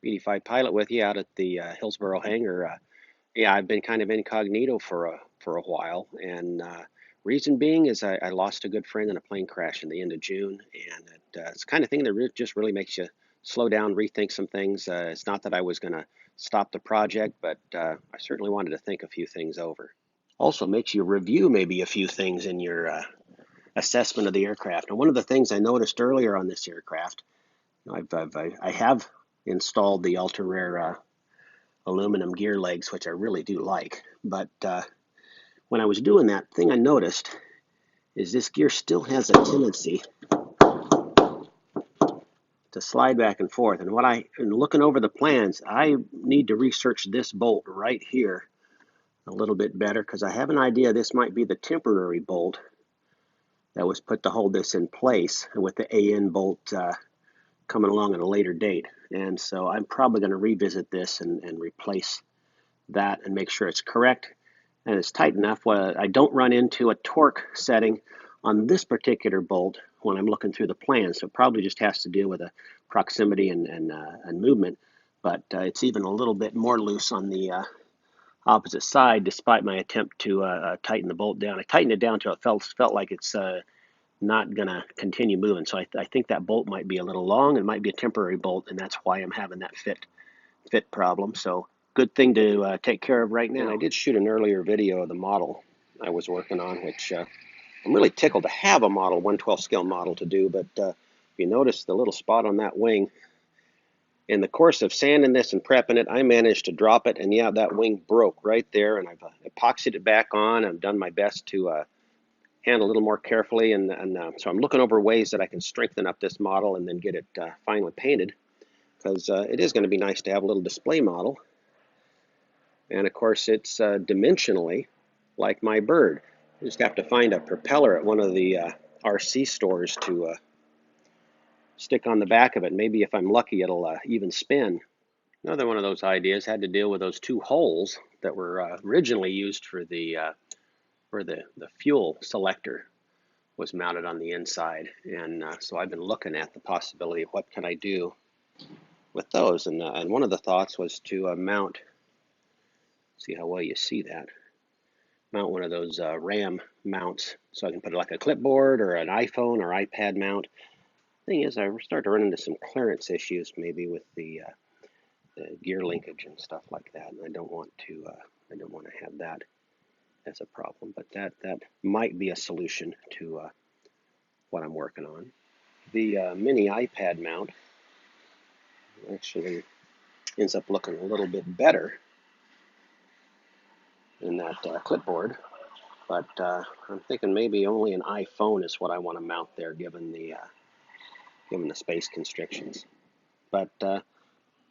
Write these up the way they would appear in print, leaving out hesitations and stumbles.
BD5 pilot with you out at the Hillsboro hangar. Yeah, I've been kind of incognito for a while, and reason being is I lost a good friend in a plane crash in the end of June, and it's the kind of thing that just really makes you slow down, rethink some things. It's not that I was going to stop the project, but I certainly wanted to think a few things over. Also makes you review maybe a few things in your assessment of the aircraft. And one of the things I noticed earlier on this aircraft, I have installed the ultra rare aluminum gear legs, which I really do like. But when I was doing that, thing I noticed is this gear still has a tendency to slide back and forth. And in looking over the plans, I need to research this bolt right here a little bit better because I have an idea this might be the temporary bolt that was put to hold this in place with the AN bolt coming along at a later date. And so I'm probably going to revisit this and replace that and make sure it's correct and it's tight enough where I don't run into a torque setting on this particular bolt when I'm looking through the plan. So it probably just has to do with a proximity and movement, but it's even a little bit more loose on the opposite side despite my attempt to tighten the bolt down. I tightened it down until it felt like it's not going to continue moving. So I think that bolt might be a little long. It might be a temporary bolt, and that's why I'm having that fit problem. So good thing to take care of right now. And I did shoot an earlier video of the model I was working on, which I'm really tickled to have a model, 1/12 scale model to do. But if you notice the little spot on that wing, in the course of sanding this and prepping it, I managed to drop it, and yeah, that wing broke right there, and I've epoxied it back on. I've done my best to handle a little more carefully, and so I'm looking over ways that I can strengthen up this model and then get it finally painted, because it is going to be nice to have a little display model. And of course, it's dimensionally like my bird. I just have to find a propeller at one of the RC stores to stick on the back of it. Maybe if I'm lucky, it'll even spin. Another one of those ideas had to deal with those two holes that were originally used for the fuel selector was mounted on the inside, and so I've been looking at the possibility of what can I do with those, and one of the thoughts was to mount, see how well you see that, mount one of those RAM mounts so I can put it like a clipboard or an iPhone or iPad mount. Thing is, I start to run into some clearance issues maybe with the gear linkage and stuff like that, and I don't want to have that as a problem, but that might be a solution to what I'm working on. The mini iPad mount actually ends up looking a little bit better than that clipboard, but I'm thinking maybe only an iPhone is what I want to mount there, given the space constrictions. But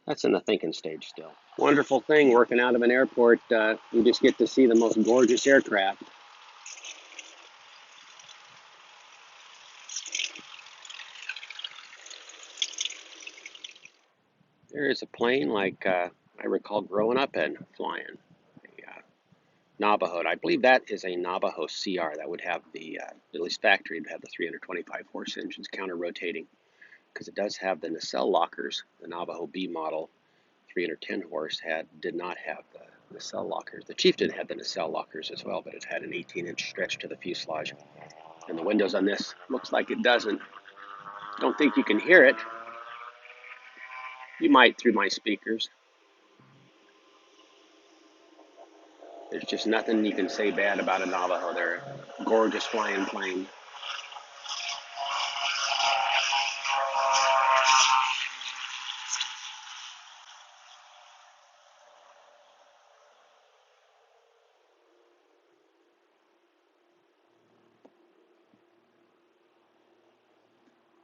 that's in the thinking stage still. Wonderful thing working out of an airport. You just get to see the most gorgeous aircraft. There is a plane like I recall growing up in flying, a Navajo. I believe that is a Navajo CR that would have the, at least factory, would have the 325 horse engines counter-rotating, because it does have the nacelle lockers. The Navajo B model 310 horse did not have the nacelle lockers. The Chieftain had the nacelle lockers as well, but it had an 18-inch stretch to the fuselage. And the windows on this looks like it doesn't. Don't think you can hear it. You might through my speakers. There's just nothing you can say bad about a Navajo. They're a gorgeous flying plane.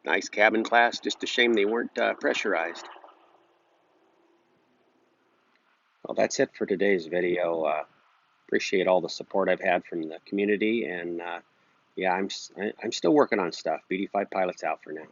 Nice cabin class, just a shame they weren't pressurized. Well, that's it for today's video. Appreciate all the support I've had from the community, and yeah, I'm still working on stuff. BD5 Pilot's out for now.